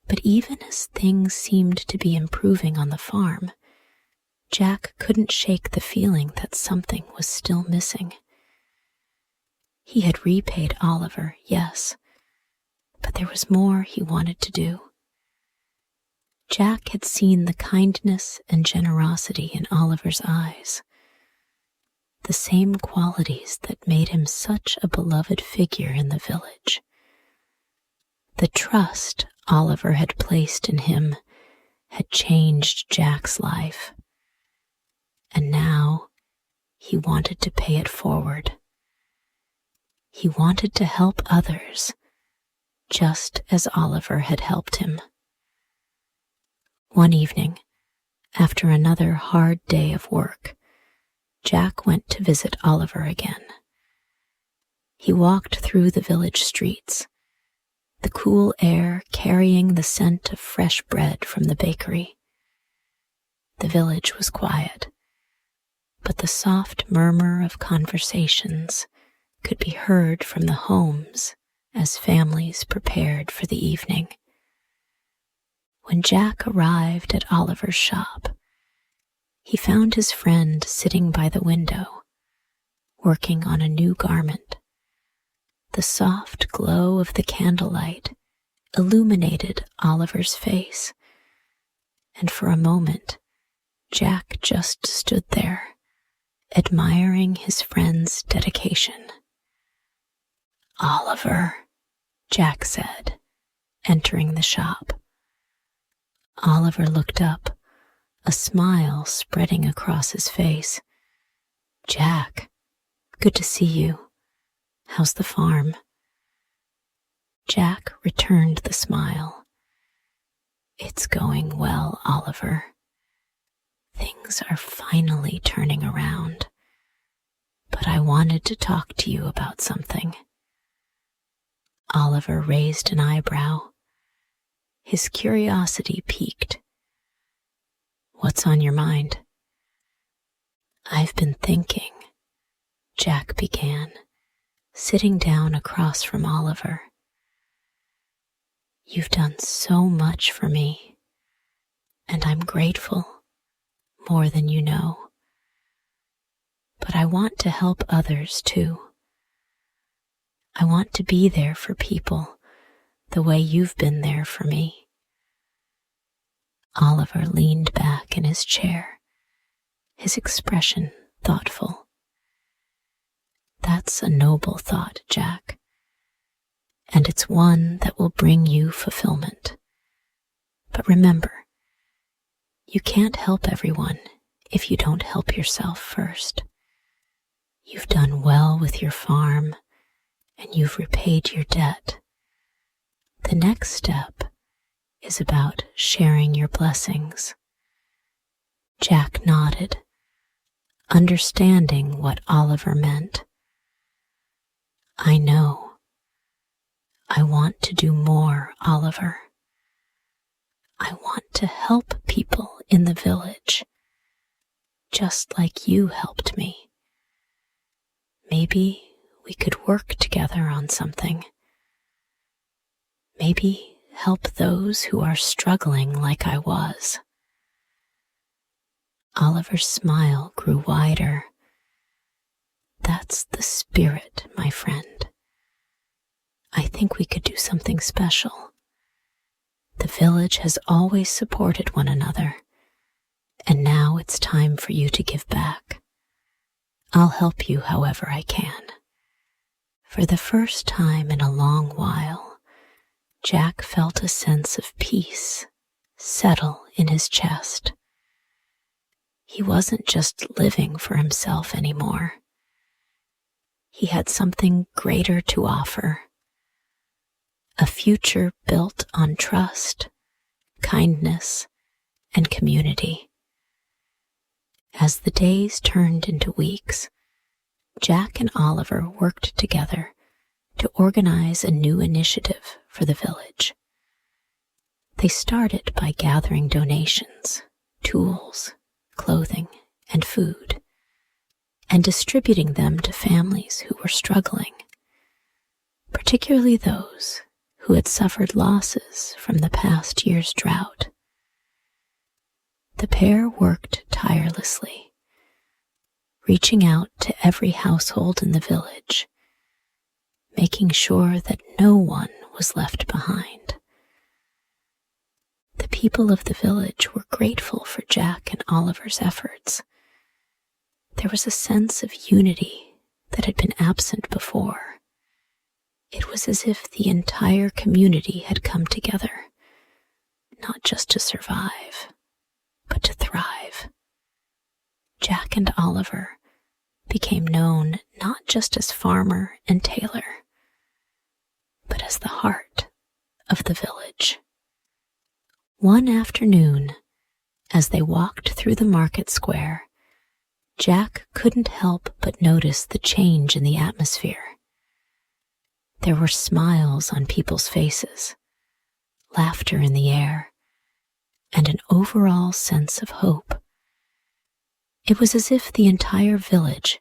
But even as things seemed to be improving on the farm, Jack couldn't shake the feeling that something was still missing. He had repaid Oliver, yes, but there was more he wanted to do. Jack had seen the kindness and generosity in Oliver's eyes, the same qualities that made him such a beloved figure in the village. The trust Oliver had placed in him had changed Jack's life, and now he wanted to pay it forward. He wanted to help others, just as Oliver had helped him. One evening, after another hard day of work, Jack went to visit Oliver again. He walked through the village streets, the cool air carrying the scent of fresh bread from the bakery. The village was quiet, but the soft murmur of conversations could be heard from the homes as families prepared for the evening. When Jack arrived at Oliver's shop, he found his friend sitting by the window, working on a new garment. The soft glow of the candlelight illuminated Oliver's face, and for a moment, Jack just stood there, admiring his friend's dedication. "Oliver," Jack said, entering the shop. Oliver looked up, a smile spreading across his face. "Jack, good to see you. How's the farm?" Jack returned the smile. "It's going well, Oliver. Things are finally turning around, but I wanted to talk to you about something." Oliver raised an eyebrow. His curiosity piqued. "What's on your mind?" "I've been thinking," Jack began, sitting down across from Oliver. "You've done so much for me, and I'm grateful, more than you know. But I want to help others too. I want to be there for people the way you've been there for me." Oliver leaned back in his chair, his expression thoughtful. "That's a noble thought, Jack, and it's one that will bring you fulfillment. But remember, you can't help everyone if you don't help yourself first. You've done well with your farm, and you've repaid your debt. The next step is about sharing your blessings." Jack nodded, understanding what Oliver meant. "I know. I want to do more, Oliver. I want to help people in the village, just like you helped me. Maybe we could work together on something. Maybe help those who are struggling like I was." Oliver's smile grew wider. "That's the spirit, my friend. I think we could do something special. The village has always supported one another, and now it's time for you to give back. I'll help you however I can." For the first time in a long while, Jack felt a sense of peace settle in his chest. He wasn't just living for himself anymore. He had something greater to offer. A future built on trust, kindness, and community. As the days turned into weeks, Jack and Oliver worked together to organize a new initiative for the village. They started by gathering donations, tools, clothing, and food, and distributing them to families who were struggling, particularly those who had suffered losses from the past year's drought. The pair worked tirelessly, reaching out to every household in the village, making sure that no one was left behind. The people of the village were grateful for Jack and Oliver's efforts. There was a sense of unity that had been absent before. It was as if the entire community had come together, not just to survive, but to thrive. Jack and Oliver became known not just as farmer and tailor, but as the heart of the village. One afternoon, as they walked through the market square, Jack couldn't help but notice the change in the atmosphere. There were smiles on people's faces, laughter in the air, and an overall sense of hope. It was as if the entire village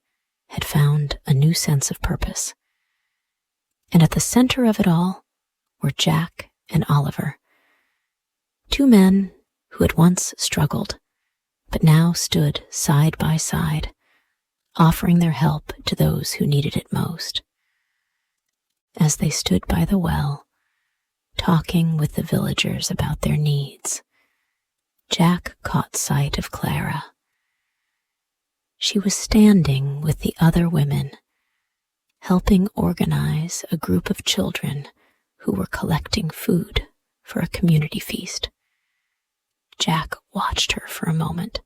had found a new sense of purpose. And at the center of it all were Jack and Oliver, two men who had once struggled, but now stood side by side, offering their help to those who needed it most. As they stood by the well, talking with the villagers about their needs, Jack caught sight of Clara. She was standing with the other women, helping organize a group of children who were collecting food for a community feast. Jack watched her for a moment,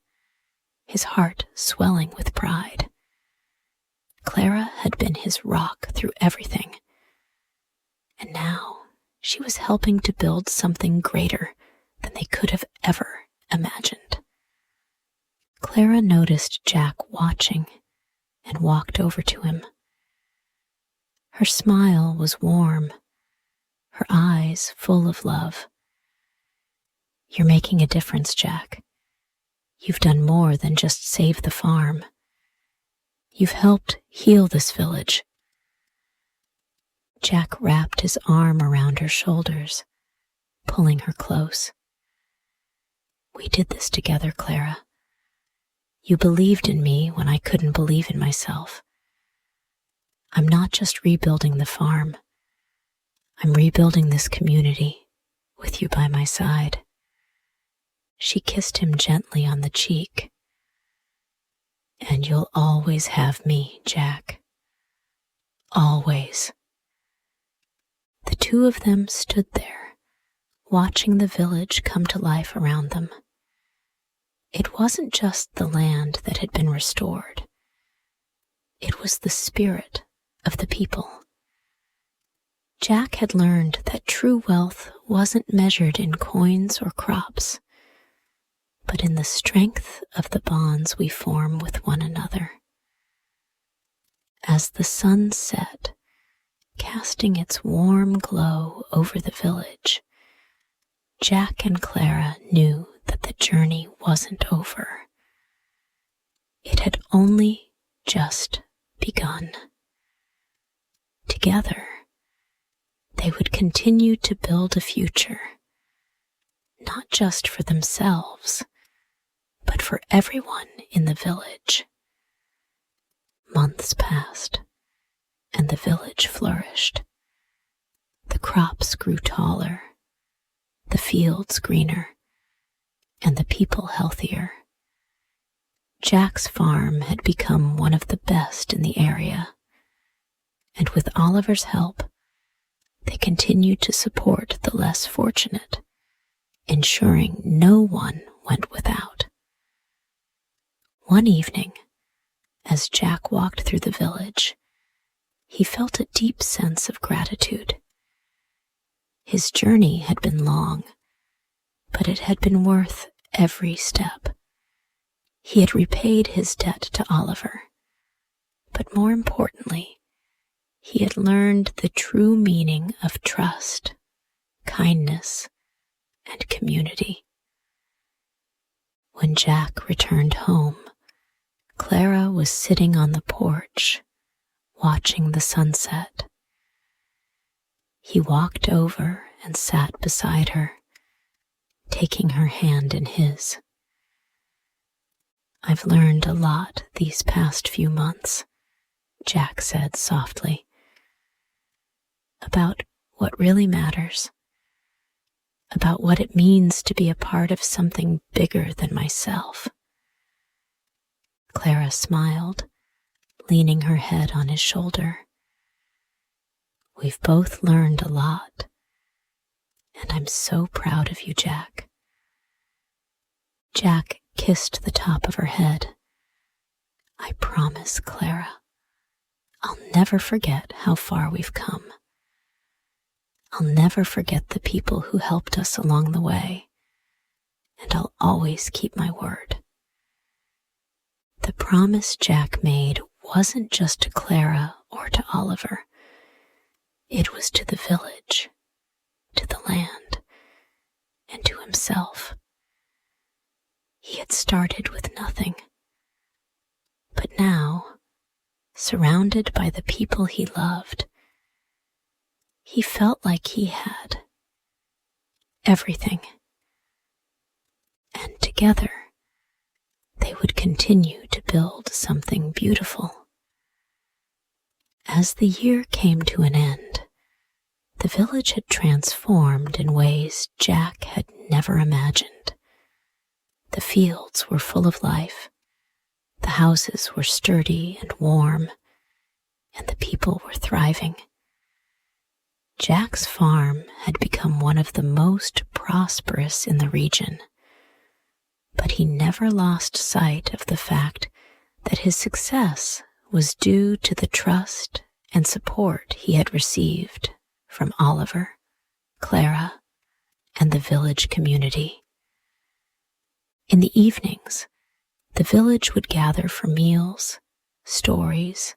his heart swelling with pride. Clara had been his rock through everything, and now she was helping to build something greater than they could have ever imagined. Clara noticed Jack watching and walked over to him. Her smile was warm, her eyes full of love. "You're making a difference, Jack. You've done more than just save the farm. You've helped heal this village." Jack wrapped his arm around her shoulders, pulling her close. "We did this together, Clara. You believed in me when I couldn't believe in myself. I'm not just rebuilding the farm. I'm rebuilding this community with you by my side." She kissed him gently on the cheek. "And you'll always have me, Jack. Always." The two of them stood there, watching the village come to life around them. It wasn't just the land that had been restored. It was the spirit of the people. Jack had learned that true wealth wasn't measured in coins or crops, but in the strength of the bonds we form with one another. As the sun set, casting its warm glow over the village, Jack and Clara knew that the journey wasn't over. It had only just begun. Together, they would continue to build a future, not just for themselves, but for everyone in the village. Months passed, and the village flourished. The crops grew taller, the fields greener, and the people healthier. Jack's farm had become one of the best in the area, and with Oliver's help, they continued to support the less fortunate, ensuring no one went without. One evening, as Jack walked through the village, he felt a deep sense of gratitude. His journey had been long, but it had been worth every step. He had repaid his debt to Oliver, but more importantly, he had learned the true meaning of trust, kindness, and community. When Jack returned home, Clara was sitting on the porch, watching the sunset. He walked over and sat beside her, taking her hand in his. "I've learned a lot these past few months," Jack said softly, "about what really matters, about what it means to be a part of something bigger than myself." Clara smiled, leaning her head on his shoulder. "We've both learned a lot, and I'm so proud of you, Jack." Jack kissed the top of her head. "I promise, Clara, I'll never forget how far we've come. I'll never forget the people who helped us along the way, and I'll always keep my word." The promise Jack made wasn't just to Clara or to Oliver. It was to the village, to the land, and to himself. He had started with nothing, but now, surrounded by the people he loved, he felt like he had everything. And together, they would continue to build something beautiful. As the year came to an end, the village had transformed in ways Jack had never imagined. The fields were full of life, the houses were sturdy and warm, and the people were thriving. Jack's farm had become one of the most prosperous in the region, but he never lost sight of the fact that his success was due to the trust and support he had received from Oliver, Clara, and the village community. In the evenings, the village would gather for meals, stories,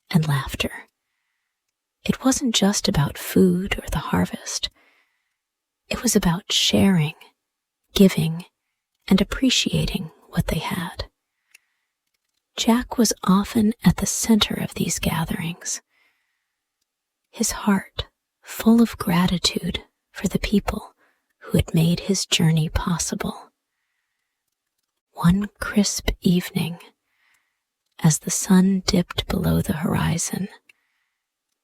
and laughter. It wasn't just about food or the harvest. It was about sharing, giving, and appreciating what they had. Jack was often at the center of these gatherings, his heart full of gratitude for the people who had made his journey possible. One crisp evening, as the sun dipped below the horizon,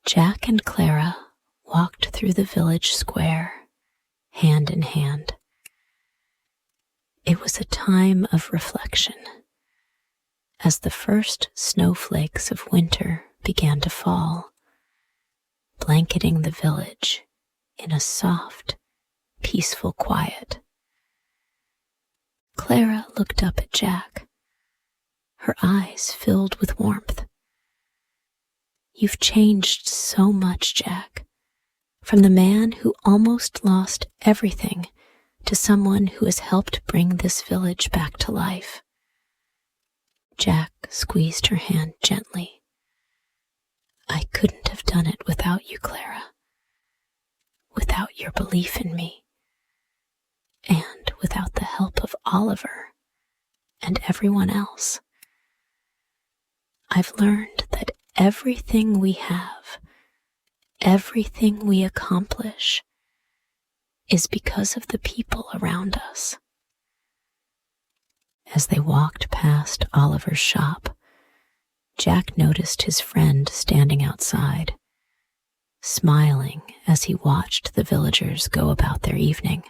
Jack and Clara walked through the village square, hand in hand. It was a time of reflection, as the first snowflakes of winter began to fall, blanketing the village in a soft, peaceful quiet. Clara looked up at Jack, her eyes filled with warmth. "You've changed so much, Jack, from the man who almost lost everything to someone who has helped bring this village back to life." Jack squeezed her hand gently. "I couldn't have done it without you, Clara, without your belief in me, and without the help of Oliver and everyone else. I've learned that everything we have, everything we accomplish, is because of the people around us." As they walked past Oliver's shop, Jack noticed his friend standing outside, smiling as he watched the villagers go about their evening.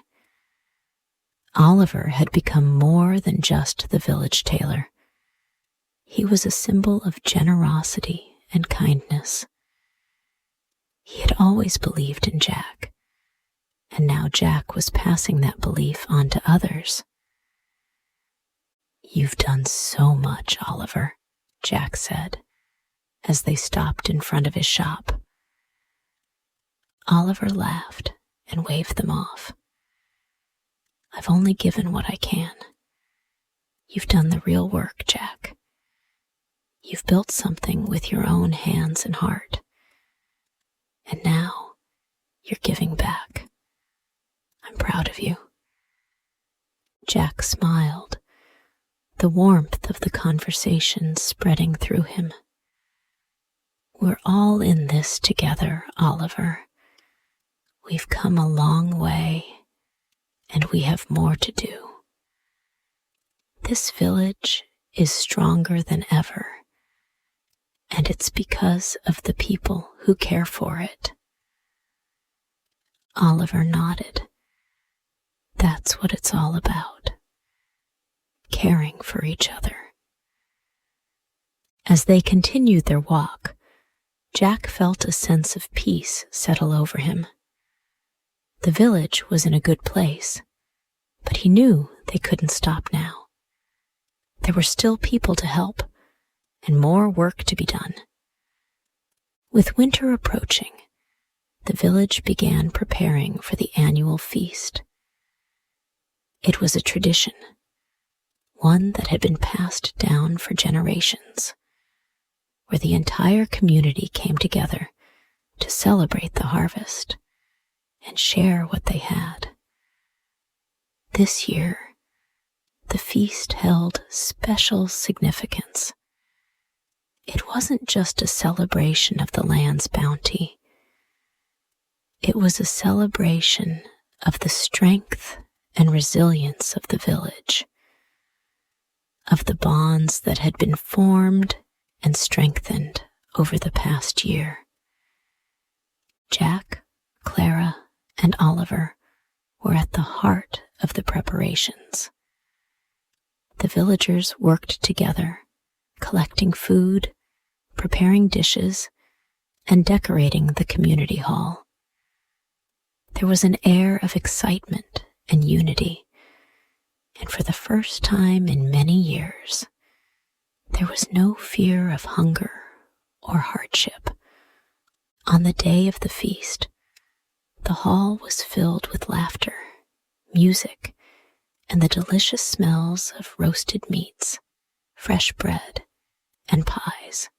Oliver had become more than just the village tailor. He was a symbol of generosity and kindness. He had always believed in Jack, and now Jack was passing that belief on to others. "You've done so much, Oliver," Jack said, as they stopped in front of his shop. Oliver laughed and waved them off. "I've only given what I can. You've done the real work, Jack. You've built something with your own hands and heart. And now you're giving back. I'm proud of you." Jack smiled, the warmth of the conversation spreading through him. "We're all in this together, Oliver, We've come a long way, and we have more to do. This village is stronger than ever, and it's because of the people who care for it. Oliver nodded. That's what it's all about. Caring for each other. As they continued their walk, Jack felt a sense of peace settle over him. The village was in a good place, but he knew they couldn't stop now. There were still people to help, and more work to be done. With winter approaching, the village began preparing for the annual feast. It was a tradition, one that had been passed down for generations, where the entire community came together to celebrate the harvest and share what they had. This year, the feast held special significance. It wasn't just a celebration of the land's bounty. It was a celebration of the strength and resilience of the village, of the bonds that had been formed and strengthened over the past year. Jack, Clara, and Oliver were at the heart of the preparations. The villagers worked together, collecting food, preparing dishes, and decorating the community hall. There was an air of excitement and unity, and for the first time in many years, there was no fear of hunger or hardship. On the day of the feast, the hall was filled with laughter, music, and the delicious smells of roasted meats, fresh bread, and pies.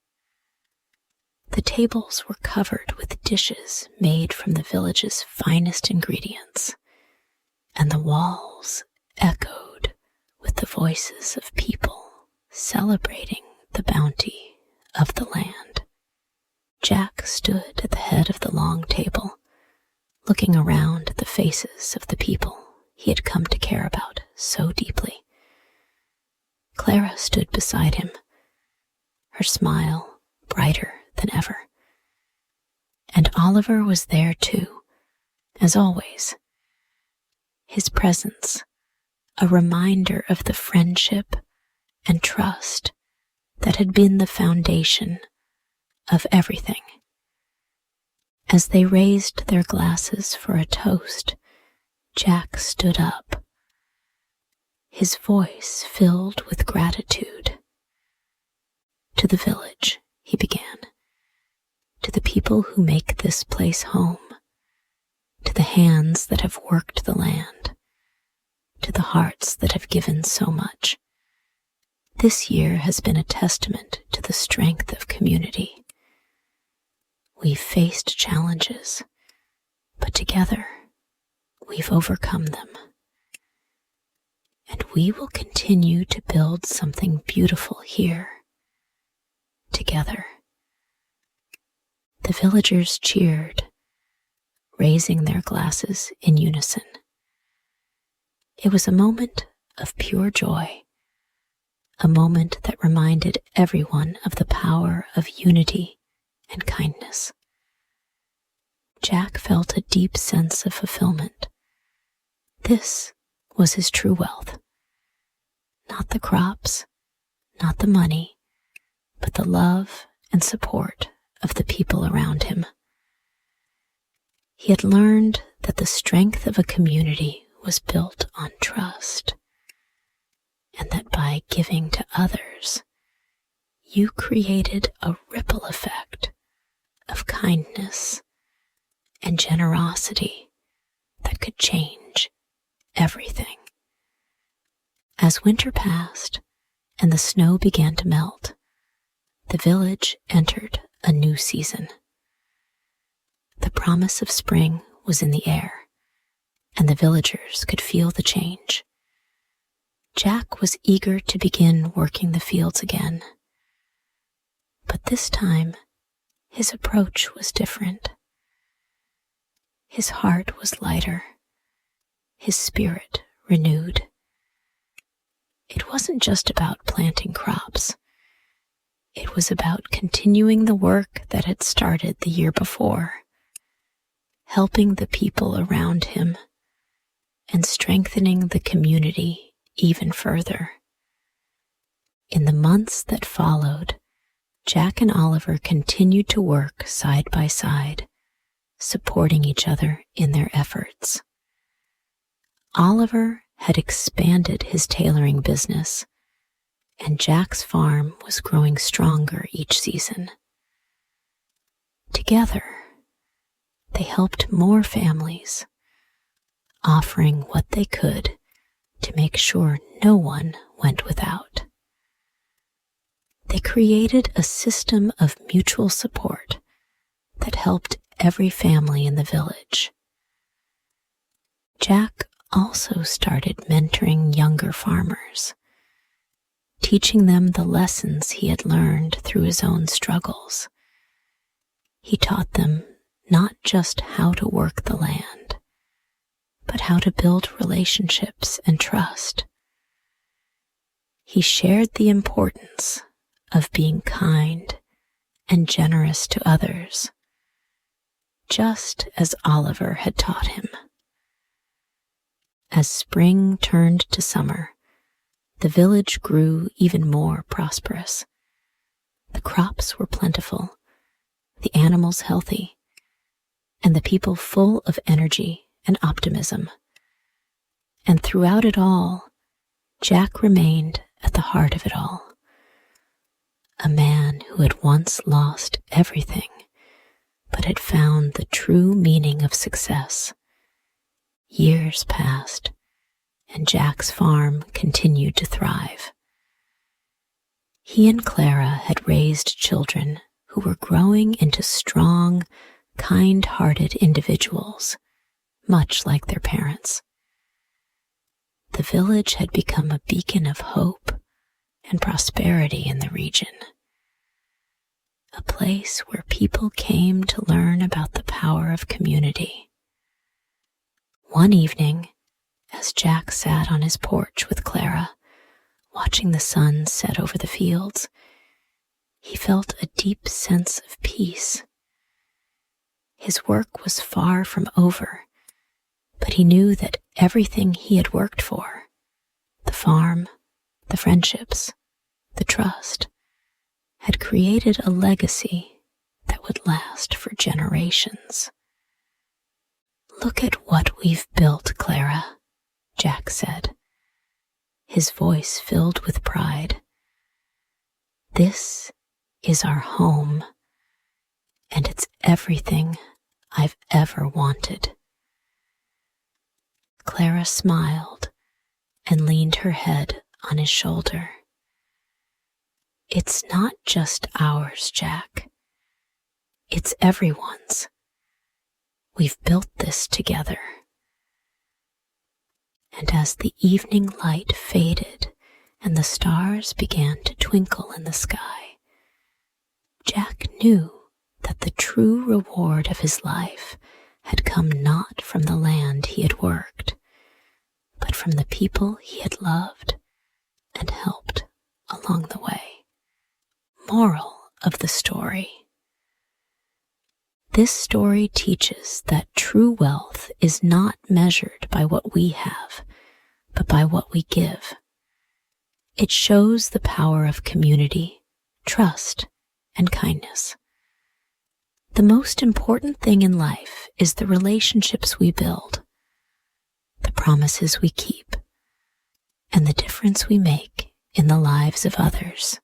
The tables were covered with dishes made from the village's finest ingredients, and the walls echoed with the voices of people celebrating the bounty of the land. Jack stood at the head of the long table, looking around at the faces of the people he had come to care about so deeply. Clara stood beside him, her smile brighter than ever. And Oliver was there too, as always. His presence, a reminder of the friendship and trust that had been the foundation of everything. As they raised their glasses for a toast, Jack stood up, his voice filled with gratitude. To the village, he began, to the people who make this place home, to the hands that have worked the land, to the hearts that have given so much. This year has been a testament to the strength of community. We've faced challenges, but together we've overcome them. And we will continue to build something beautiful here, together. The villagers cheered, raising their glasses in unison. It was a moment of pure joy, a moment that reminded everyone of the power of unity and kindness. Jack felt a deep sense of fulfillment. This was his true wealth. Not the crops, not the money, but the love and support of the people around him. He had learned that the strength of a community was built on trust, and that by giving to others, you created a ripple effect of kindness and generosity that could change everything. As winter passed and the snow began to melt, the village entered a new season. The promise of spring was in the air, and the villagers could feel the change. Jack was eager to begin working the fields again. But this time, his approach was different. His heart was lighter, his spirit renewed. It wasn't just about planting crops. It was about continuing the work that had started the year before, helping the people around him and strengthening the community even further. In the months that followed, Jack and Oliver continued to work side by side, supporting each other in their efforts. Oliver had expanded his tailoring business, and Jack's farm was growing stronger each season. Together, they helped more families, offering what they could to make sure no one went without. They created a system of mutual support that helped every family in the village. Jack also started mentoring younger farmers, teaching them the lessons he had learned through his own struggles. He taught them not just how to work the land, but how to build relationships and trust. He shared the importance of being kind and generous to others, just as Oliver had taught him. As spring turned to summer, the village grew even more prosperous. The crops were plentiful, the animals healthy, and the people full of energy and optimism. And throughout it all, Jack remained at the heart of it all. A man who had once lost everything, but had found the true meaning of success. Years passed, and Jack's farm continued to thrive. He and Clara had raised children who were growing into strong, kind-hearted individuals, much like their parents. The village had become a beacon of hope and prosperity in the region, a place where people came to learn about the power of community. One evening, as Jack sat on his porch with Clara, watching the sun set over the fields, he felt a deep sense of peace. His work was far from over, but he knew that everything he had worked for, the farm, the friendships, the trust, had created a legacy that would last for generations. "Look at what we've built, Clara," Jack said, his voice filled with pride. "This is our home, and it's everything I've ever wanted." Clara smiled and leaned her head on his shoulder. "It's not just ours, Jack. It's everyone's. We've built this together." And as the evening light faded and the stars began to twinkle in the sky, Jack knew that the true reward of his life had come not from the land he had worked, but from the people he had loved and helped along the way. Moral of the story: this story teaches that true wealth is not measured by what we have, but by what we give. It shows the power of community, trust, and kindness. The most important thing in life is the relationships we build, the promises we keep, and the difference we make in the lives of others.